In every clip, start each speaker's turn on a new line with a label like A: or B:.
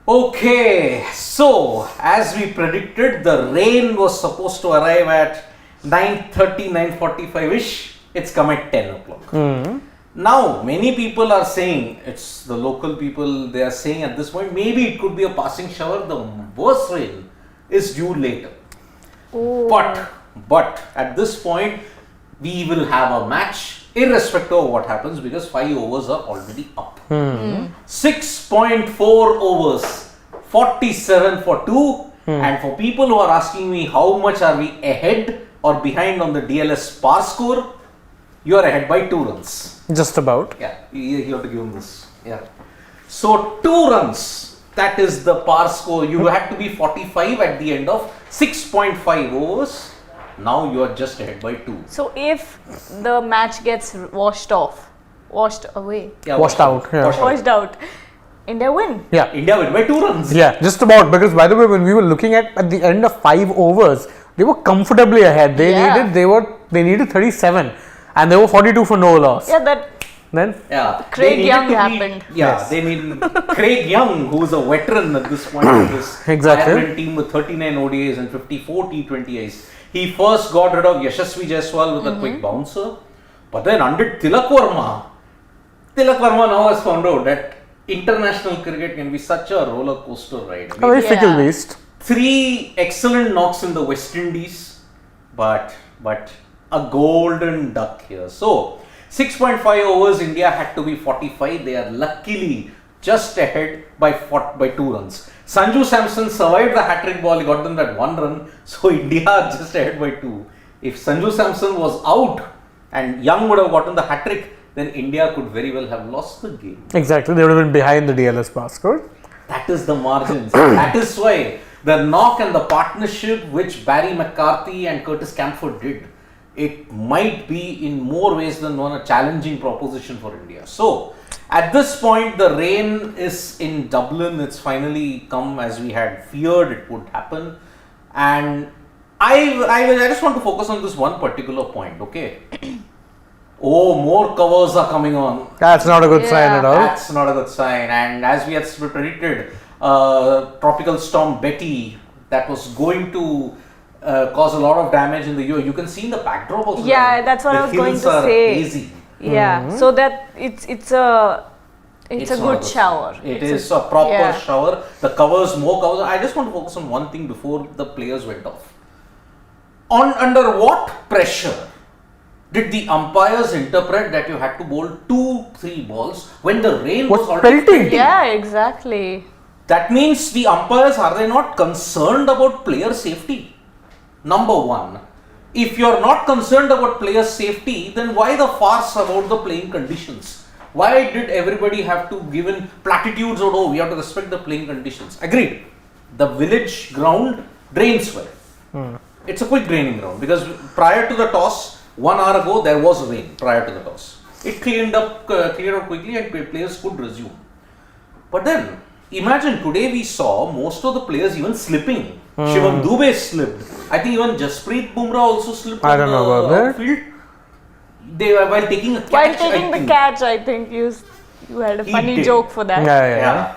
A: Okay, so as we predicted, the rain was supposed to arrive at 9:30, 9:45-ish. It's come at 10 o'clock. Now, many people are saying, it's the local people, they are saying at this point, maybe it could be a passing shower. The worst rain is due later.
B: Oh.
A: But at this point, we will have a match irrespective of what happens because 5 overs are already up. 6.4 overs, 47 for 2. And for people who are asking me how much are we ahead or behind on the DLS par score, you are ahead by 2 runs.
C: Just about.
A: Yeah, you have to give him this. Yeah. So 2 runs, that is the par score. You had to be 45 at the end of 6.5 overs. Now you are just ahead by 2.
B: So if the match gets washed away,
A: Yeah,
C: Washed out. Yeah.
B: washed out, India win.
C: Yeah.
A: India win by 2 runs.
C: Yeah, just about. Because by the way, when we were looking at the end of 5 overs, they were comfortably ahead. They needed 37, and they were 42 for no loss.
B: Yeah, that
C: Then
A: Yeah.
B: Craig
A: They
B: Young
A: needed to
B: happened.
A: Yes. They need Craig Young, who is a veteran at this point of this
C: Exactly.
A: Ireland team with 39 ODIs and 54 T20Is. He first got rid of Yashasvi Jaiswal with a quick bouncer, but then under Tilak Verma now has found out that international cricket can be such a roller coaster ride. I
C: a
A: mean,
C: very fickle
B: Yeah.
C: beast.
A: 3 excellent knocks in the West Indies, but a golden duck here. So 6.5 overs, India had to be 45. They are luckily just ahead by 2 runs. Sanju Samson survived the hat-trick ball. He got them that 1 run. So India are just ahead by 2. If Sanju Samson was out and Young would have gotten the hat-trick, then India could very well have lost the game.
C: Exactly. They would have been behind the DLS par score.
A: That is the margins. That is why the knock and the partnership which Barry McCarthy and Curtis Camphor did, it might be in more ways than one a challenging proposition for India. So at this point, the rain is in Dublin. It's finally come as we had feared it would happen. And I just want to focus on this one particular point, okay? Oh, more covers are coming on.
C: That's not a good sign at all.
A: That's not a good sign. And as we had predicted, Tropical Storm Betty, that was going to cause a lot of damage in the US. You can see in the backdrop also.
B: Yeah,
A: that
B: that's what
A: the
B: I was going
A: hills
B: to
A: are
B: say.
A: hazy.
B: Yeah, so that it's a
A: It's
B: good shower.
A: It
B: It's
A: is a proper
B: yeah.
A: shower. The covers, more covers. I just want to focus on one thing before the players went off. Under what pressure did the umpires interpret that you had to bowl 2-3 balls when the rain was already
C: pelting?
B: Yeah, exactly.
A: That means the umpires, are they not concerned about player safety? Number one, if you are not concerned about player safety, then why the farce about the playing conditions? Why did everybody have to give in platitudes or oh, we have to respect the playing conditions? Agreed. The village ground drains well. It's a quick draining ground because prior to the toss, 1 hour ago, there was rain prior to the toss. It cleared up quickly and players could resume. But then, imagine today we saw most of the players even slipping. Shivam Dube slipped. I think even Jasprit Bumrah also slipped.
C: I don't know about that.
A: Outfield. They were while taking a catch.
B: While taking
A: I
B: the
A: think.
B: catch, I think you had a
A: He
B: funny
A: did.
B: joke for that.
C: Yeah.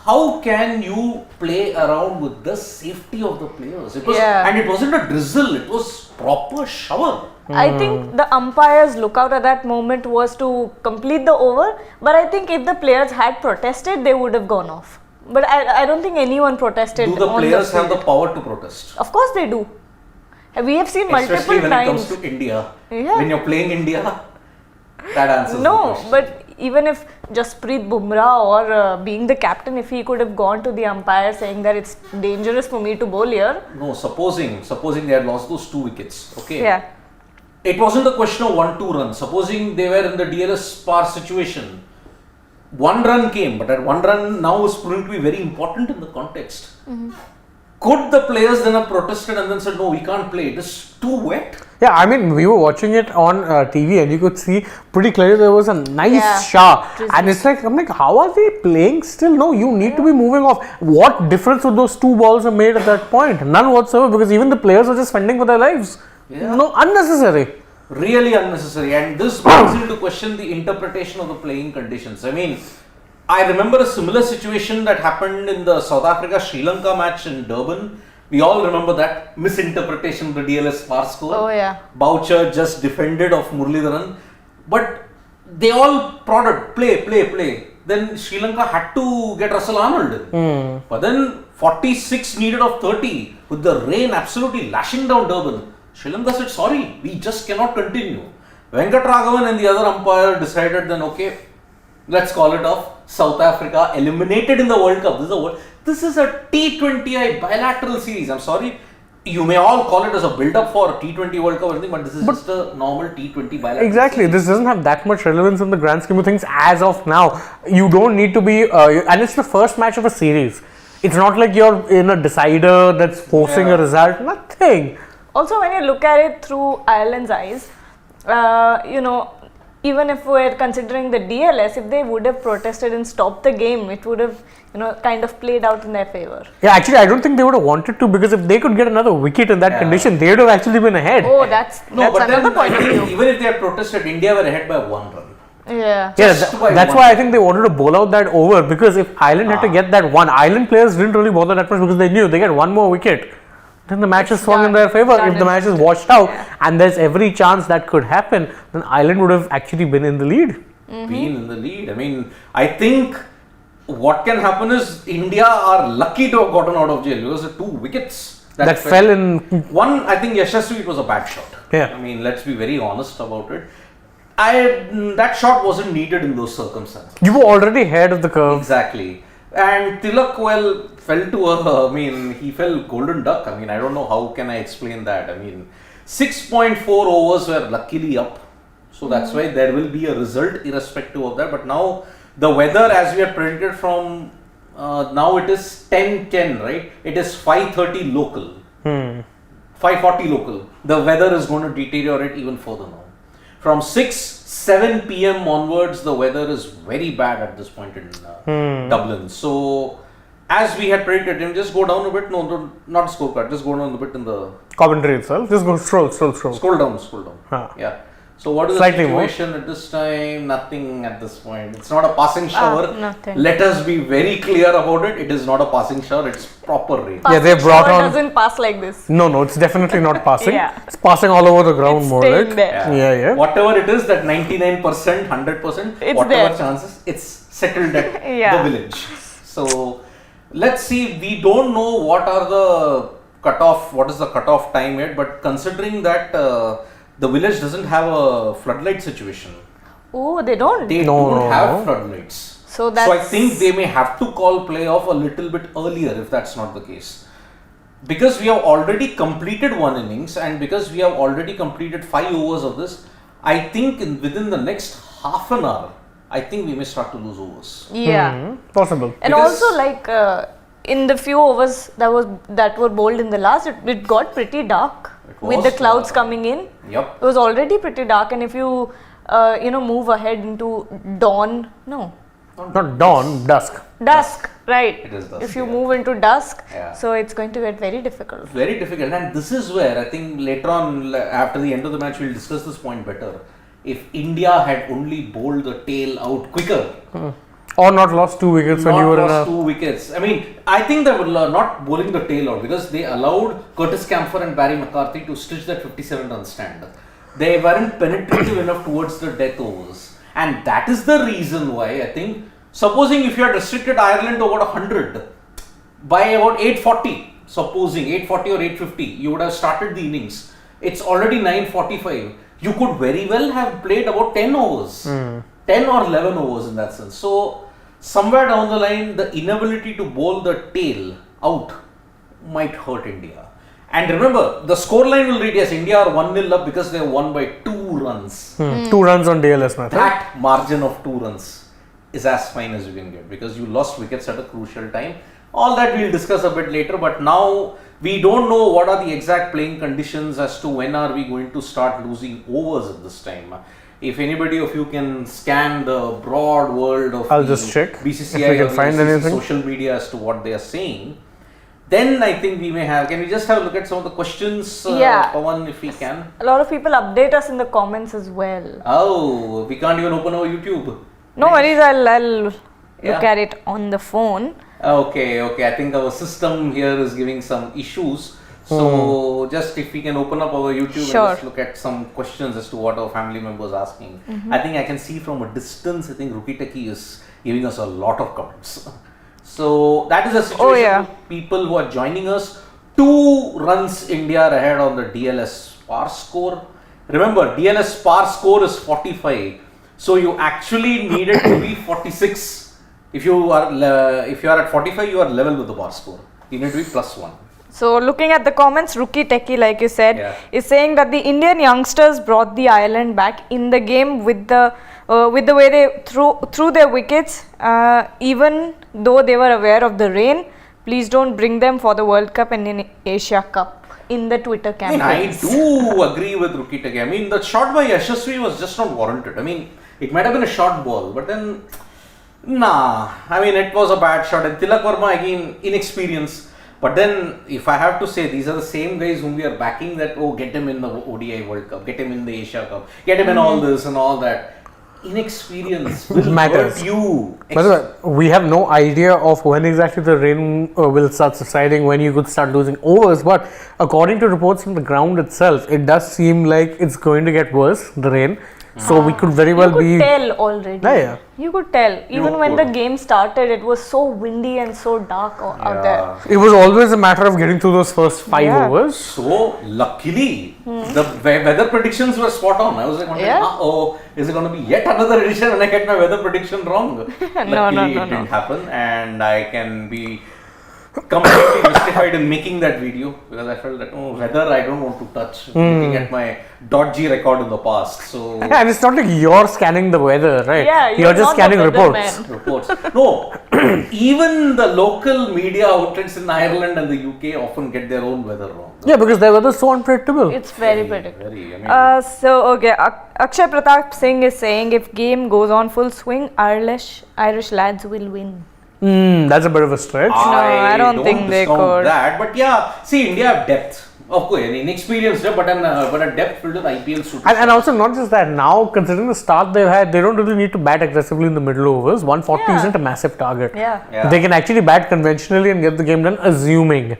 A: How can you play around with the safety of the players? It was,
B: Yeah.
A: and it wasn't a drizzle, it was proper shower.
B: I think the umpires' lookout at that moment was to complete the over, but I think if the players had protested, they would have gone off. But I don't think anyone protested.
A: Do the
B: on
A: players have
B: field.
A: the power to protest?
B: Of course they do. We have seen multiple
A: Especially when
B: times.
A: it comes to India.
B: Yeah.
A: When you're playing India, that answers the
B: No,
A: question.
B: but even if Jasprit Bumrah or being the captain, if he could have gone to the umpire saying that it's dangerous for me to bowl here.
A: No, supposing they had lost those 2 wickets, okay?
B: Yeah.
A: It wasn't a question of 1-2 runs. Supposing they were in the DLS par situation, 1 run came, but that 1 run now is proving to be very important in the context. Could the players then have protested and then said, no, we can't play, it is too wet?
C: Yeah, I mean, we were watching it on TV and you could see pretty clearly there was a nice
B: Yeah.
C: shower. And it's like, I'm like, how are they playing still? No, you need to be moving off. What difference would those 2 balls have made at that point? None whatsoever, because even the players were just fending for their lives.
A: Yeah.
C: No, unnecessary.
A: Really unnecessary, and this brings into question the interpretation of the playing conditions. I mean, I remember a similar situation that happened in the South Africa-Sri Lanka match in Durban. We all remember that misinterpretation of the DLS far score.
B: Oh, yeah.
A: Boucher just defended of Muralidharan. But they all prodded, play. Then Sri Lanka had to get Russell Arnold in. But then 46 needed of 30 with the rain absolutely lashing down Durban. Sri Lanka said, sorry, we just cannot continue. Venkat Raghavan and the other umpire decided then, okay, let's call it off. South Africa eliminated in the World Cup. This is a T20I bilateral series. I'm sorry, you may all call it as a build-up for T20 World Cup or anything, but this is just a normal T20 bilateral
C: Exactly.
A: series.
C: This doesn't have that much relevance in the grand scheme of things as of now. You don't need to be, and it's the first match of a series. It's not like you're in a decider that's forcing a result. Nothing.
B: Also, when you look at it through Ireland's eyes, even if we're considering the DLS, if they would have protested and stopped the game, it would have, kind of played out in their favor.
C: Yeah, actually, I don't think they would have wanted to, because if they could get another wicket in that condition, they would have actually been ahead.
B: Oh, that's another
A: then,
B: point of view.
A: even if they had protested, India were ahead by 1 run.
B: Yeah.
C: That's why I think they wanted to bowl out that over, because if Ireland had to get that one, Ireland players didn't really bother that much because they knew they get one more wicket. Then the match is swung in their favor. If the match is washed out and there's every chance that could happen, then Ireland would have actually been in the lead.
A: Been in the lead. I mean, I think what can happen is India are lucky to have gotten out of jail because the 2 wickets
C: That fell in.
A: One, I think Yashasvi, it was a bad shot.
C: Yeah.
A: I mean, let's be very honest about it. That shot wasn't needed in those circumstances.
C: You were already ahead of the curve.
A: Exactly. And Tilak, well, fell to he fell golden duck. I mean, I don't know how can I explain that. I mean, 6.4 overs were luckily up. So that's why there will be a result irrespective of that. But now the weather, as we had predicted from, now it is 10:10, right? It is 5:30 local. 5:40 local. The weather is going to deteriorate even further now. From 7 p.m. onwards, the weather is very bad at this point in Dublin. So, as we had predicted, just go down a bit. No, not scorecard. Just go down a bit in the
C: Commentary itself. Just go scroll.
A: Scroll down.
C: Huh.
A: Yeah. So, what is
C: Slightly
A: the situation at this time? Nothing at this point. It's not a passing shower.
B: Nothing.
A: Let us be very clear about it. It is not a passing shower. It's proper rain.
C: Yeah, they brought
B: Shower
C: on.
B: doesn't pass like this.
C: No, it's definitely not passing.
B: Yeah.
C: It's passing all over the ground
B: It's
C: more
B: staying
C: like.
B: there.
C: Yeah.
A: Whatever it is, that 99%, 100%,
B: It's
A: whatever
B: there.
A: chances, it's settled at
B: Yeah.
A: the village. So, let's see. We don't know what is the cutoff time yet, but considering that the village doesn't have a floodlight situation,
B: Oh, they don't.
A: they
C: No.
A: don't have floodlights.
B: So
A: I
B: that's.
A: think they may have to call playoff a little bit earlier if that's not the case. Because we have already completed 1 innings and because we have already completed 5 overs of this, I think within the next half an hour, I think we may start to lose overs.
B: Yeah.
C: Possible.
B: And
A: Because-
B: also, in the few overs that were bowled in the last, it got pretty dark with
A: was
B: the clouds
A: dark.
B: coming in.
A: Yep.
B: It was already pretty dark, and if you move ahead into
C: Not dawn, dusk.
B: dusk, right?
A: It is dusk,
B: if you
A: yeah.
B: move into dusk,
A: Yeah.
B: so it's going to get very difficult.
A: Very difficult, and this is where I think later on, after the end of the match, we'll discuss this point better. If India had only bowled the tail out quicker,
C: Or not lost 2 wickets when
A: not
C: you were in
A: lost
C: a.
A: 2 wickets. I mean, I think they were not bowling the tail out because they allowed Curtis Camphor and Barry McCarthy to stitch that 57-run stand. They weren't penetrative enough towards the death overs, and that is the reason why I think. Supposing if you had restricted Ireland to about 100 by about 8:40, supposing 8:40 or 8:50, you would have started the innings. It's already 9:45. You could very well have played about 10 overs, 10 or 11 overs in that sense. So, somewhere down the line, the inability to bowl the tail out might hurt India. And remember, the scoreline will read, yes, India are 1-0 up because they have won by 2 runs.
C: 2 runs on DLS match.
A: That margin of 2 runs is as fine as you can get because you lost wickets at a crucial time. All that we'll discuss a bit later, but now we don't know what are the exact playing conditions as to when are we going to start losing overs at this time. If anybody of you can scan the broad world of
C: I'll
A: the
C: just check
A: BCCI
C: if we can
A: or
C: find
A: BCCI
C: anything.
A: social media as to what they are saying, then I think we may have. Can we just have a look at some of the questions,
B: Yeah.
A: Pawan, if we can?
B: A lot of people update us in the comments as well.
A: Oh, we can't even open our YouTube.
B: No worries, I'll look at it on the phone.
A: Okay. I think our system here is giving some issues. So just if we can open up our YouTube and just look at some questions as to what our family members are asking. I think I can see from a distance, I think RookieTechie is giving us a lot of comments. So that is a situation for people who are joining us. 2 runs India are ahead on the DLS par score. Remember, DLS par score is 45. So you actually needed to be 46. If you are at 45, you are level with the par score. You need to be +1.
B: So looking at the comments, RookieTechie, like you said, is saying that the Indian youngsters brought the island back in the game with the way they threw their wickets, even though they were aware of the rain. Please don't bring them for the World Cup and in Asia Cup in the Twitter campaigns.
A: I do agree with RookieTechie. I mean, the shot by Yashasvi was just not warranted. I mean, it might have been a short ball, but then, nah. I mean, it was a bad shot. And Tilak Verma, again, inexperience. But then, if I have to say, these are the same guys whom we are backing that, get him in the ODI World Cup, get him in the Asia Cup, get him in all this and all that. Inexperience will hurt you.
C: By the way, we have no idea of when exactly the rain will start subsiding, when you could start losing overs. But according to reports from the ground itself, it does seem like it's going to get worse, the rain. So we could very well be.
B: You could tell already.
C: Yeah.
B: You could tell. Even when the game started, it was so windy and so dark out there.
C: It was always a matter of getting through those first 5 overs.
A: So luckily, the weather predictions were spot on. I was like, is it going to be yet another edition when I get my weather prediction wrong? Luckily, it didn't happen, and I can be completely justified in making that video because I felt that weather I don't want to touch. Looking at my dodgy record in the past, so
C: and it's not like you're scanning the weather, right?
B: Yeah,
C: you're just scanning reports.
A: No, even the local media outlets in Ireland and the UK often get their own weather wrong.
C: Yeah, because their weather is so unpredictable.
B: It's very predictable.
A: I mean,
B: Akshay Pratap Singh is saying if game goes on full swing, Irish lads will win.
C: That's a bit of a stretch.
B: I don't think they could.
A: That, but yeah, see, India have depth. Of course, inexperienced, but a depth filled with IPL suitors.
C: And also not just that, now considering the start they've had, they don't really need to bat aggressively in the middle overs. 140 isn't a massive target.
B: Yeah.
C: They can actually bat conventionally and get the game done, assuming,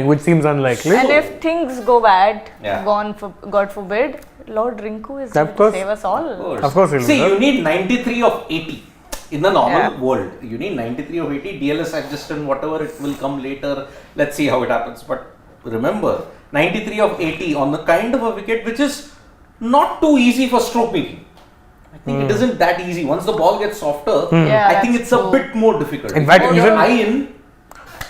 C: which seems unlikely.
B: And if things go bad, God forbid, Lord Rinku is going to save us all.
C: Of course,
A: see, you need 93 of 80. In the normal world, you need 93 of 80, DLS adjusted, whatever, it will come later. Let's see how it happens. But remember, 93 of 80 on the kind of a wicket which is not too easy for stroke making. I think it isn't that easy. Once the ball gets softer, I think it's a bit more difficult.
C: In fact, even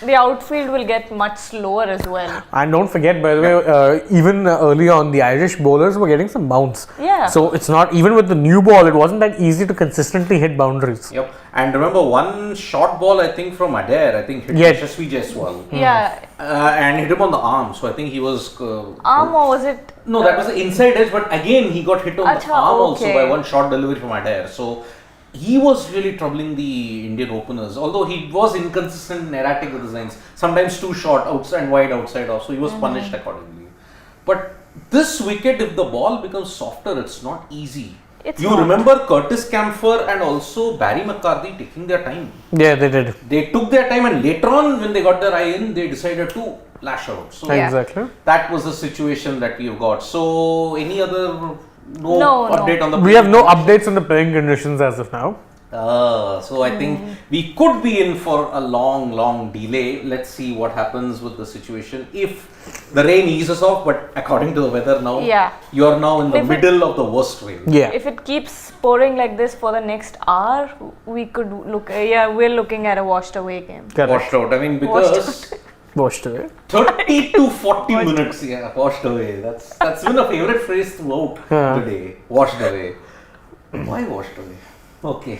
B: the outfield will get much slower as well.
C: And don't forget, by the way, even early on, the Irish bowlers were getting some bounce.
B: Yeah.
C: So it's not, even with the new ball, it wasn't that easy to consistently hit boundaries.
A: Yep. And remember, one short ball, I think, from Adair, I think hit Yashasvi Jaiswal.
B: Yeah.
A: And hit him on the arm. So I think he was.
B: Arm or was it?
A: No, that was the inside edge, but again, he got hit on the arm also by one short delivery from Adair. So he was really troubling the Indian openers, although he was inconsistent and erratic with his lines. Sometimes too short, outside and wide, outside off. So he was punished accordingly. But this wicket, if the ball becomes softer, it's not easy. Remember Curtis Camphor and also Barry McCarthy taking their time.
C: Yeah, they did.
A: They took their time, and later on, when they got their eye in, they decided to lash out. So
C: exactly.
A: That was the situation that we've got. So any other update on the?
C: We have no updates on the playing conditions as of now.
A: So I think we could be in for a long delay. Let's see what happens with the situation. If the rain eases off, but according to the weather now, you're now in the middle of the worst rain.
C: Yeah.
B: If it keeps pouring like this for the next hour, we could look. We're looking at a washed away game.
A: Washed out. I mean, because
C: washed away.
A: 30 to 40 minutes. Yeah, washed away. That's been a favorite phrase throughout today. Washed away. Why washed away? Okay.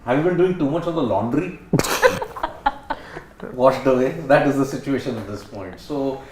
A: Have you been doing too much of the laundry? Washed away. That is the situation at this point. So,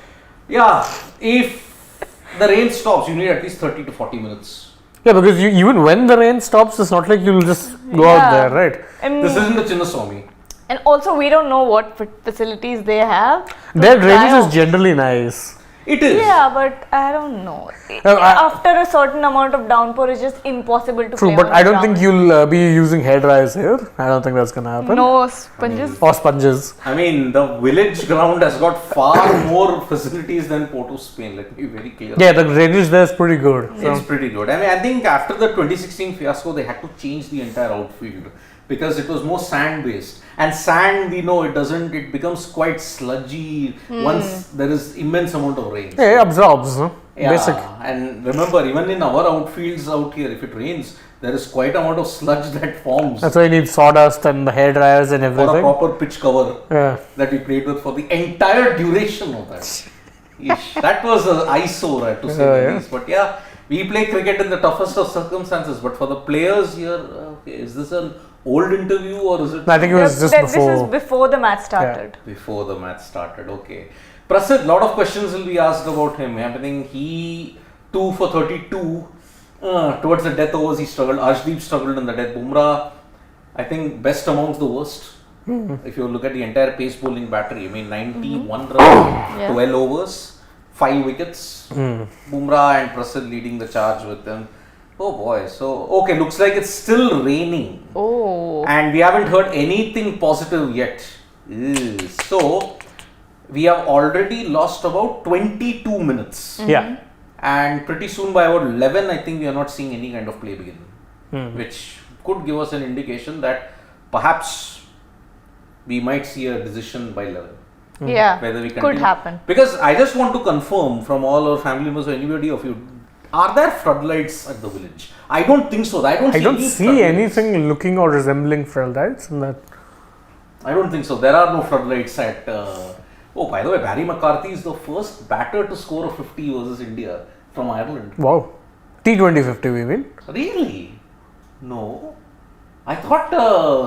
A: if the rain stops, you need at least 30 to 40 minutes.
C: Yeah, because even when the rain stops, it's not like you'll just go out there, right?
B: And
A: this isn't the Chinnaswamy.
B: And also, we don't know what facilities they have.
C: Their drainage is generally nice.
A: It is.
B: Yeah, but I don't know. After a certain amount of downpour, it's just impossible to
C: True,
B: play
C: but
B: on
C: I
B: the
C: don't think
B: ground.
C: you'll be using hair dryers here. I don't think that's gonna happen.
B: No sponges.
C: Or sponges.
A: I mean, the village ground has got far more facilities than Port of Spain. Let me be very clear.
C: Yeah, the drainage there is pretty good. So.
A: It's pretty good. I mean, I think after the 2016 fiasco, they had to change the entire outfield because it was more sand based. And sand, we know it becomes quite sludgy once there is immense amount of rain.
C: Yeah, it absorbs. No?
A: Yeah,
C: Basic.
A: and remember, even in our outfields out here, if it rains, there is quite amount of sludge that forms.
C: That's why you need sawdust and the hair dryers and
A: For a
C: everything.
A: proper pitch cover
C: Yeah.
A: that we played with for the entire duration of that. Ish. That was an eyesore, I have to say the least. But yeah, we play cricket in the toughest of circumstances. But for the players here, okay, is this an old interview or is it?
C: I think it was just
B: This
C: before.
B: is before the match started.
A: Before the match started, okay. Prasid, lot of questions will be asked about him. I think he 2 for 32. Towards the death overs, he struggled. Arshdeep struggled in the death. Bumrah, I think best amongst the worst. If you look at the entire pace bowling battery, I mean 91 runs, 12 overs, 5 wickets. Bumrah and Prasid leading the charge with them. Oh boy, so okay, looks like it's still raining.
B: Oh.
A: And we haven't heard anything positive yet. So, we have already lost about 22 minutes.
C: Yeah.
A: And pretty soon by about 11, I think we are not seeing any kind of play begin. Which could give us an indication that perhaps we might see a decision by 11.
B: Yeah,
A: Whether we
B: could
A: continue.
B: happen.
A: Because I just want to confirm from all our family members or anybody of you, are there floodlights at the village? I don't think so. I don't
C: see
A: floodlights.
C: anything looking or resembling floodlights in that.
A: I don't think so. There are no floodlights at. Oh, by the way, Barry McCarthy is the first batter to score a 50 versus India from Ireland.
C: Wow. T20 50, we mean.
A: Really? No. I thought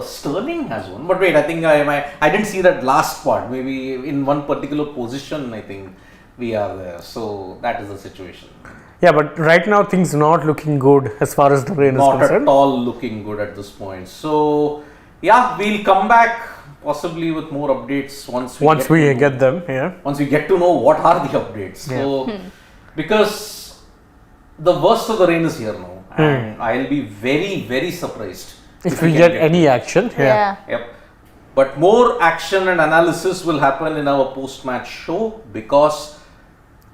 A: Sterling has one. But wait, I think I didn't see that last part. Maybe in one particular position, I think we are there. So that is the situation.
C: Yeah, but right now things not looking good as far as the rain is
A: Not
C: concerned.
A: at all looking good at this point. So yeah, we'll come back possibly with more updates once we
C: get them. Yeah.
A: Once we get to know what are the updates. So because the worst of the rain is here now, and I'll be very, very surprised
C: If we get any action.
B: Yeah.
A: Yep. But more action and analysis will happen in our post-match show, because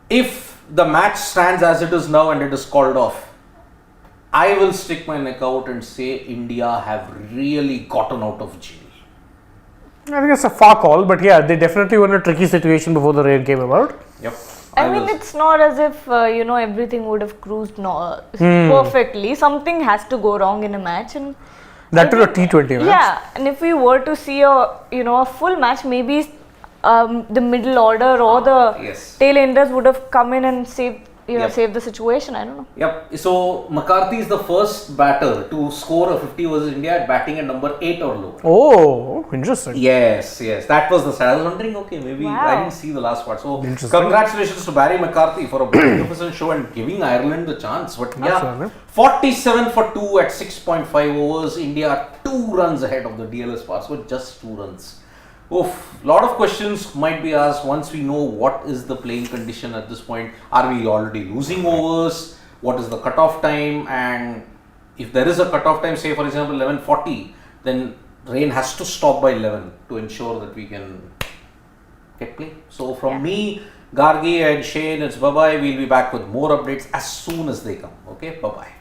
A: if the match stands as it is now and it is called off, I will stick my neck out and say India have really gotten out of jail.
C: I think it's a far call, but yeah, they definitely were in a tricky situation before the rain came about.
A: Yep.
B: I mean, it's not as if everything would have cruised perfectly. Something has to go wrong in a match, and
C: That to a T20 match.
B: yeah. And if we were to see a full match, maybe the middle order or the tailenders would have come in and saved the situation. I don't know.
A: Yep. So McCarthy is the first batter to score a 50 versus India at batting at number 8 or lower.
C: Oh, interesting.
A: Yes. That was the stat. I was wondering, okay, maybe I didn't see the last part. So congratulations to Barry McCarthy for a magnificent show and giving Ireland the chance. But yeah, 47 for 2 at 6.5 overs. India 2 runs ahead of the DLS pass with just 2 runs. Oof, lot of questions might be asked once we know what is the playing condition at this point. Are we already losing overs? What is the cutoff time? And if there is a cutoff time, say for example 11:40, then rain has to stop by 11 to ensure that we can get play. So from me, Gargi and Shane, it's bye-bye. We'll be back with more updates as soon as they come. Okay, bye-bye.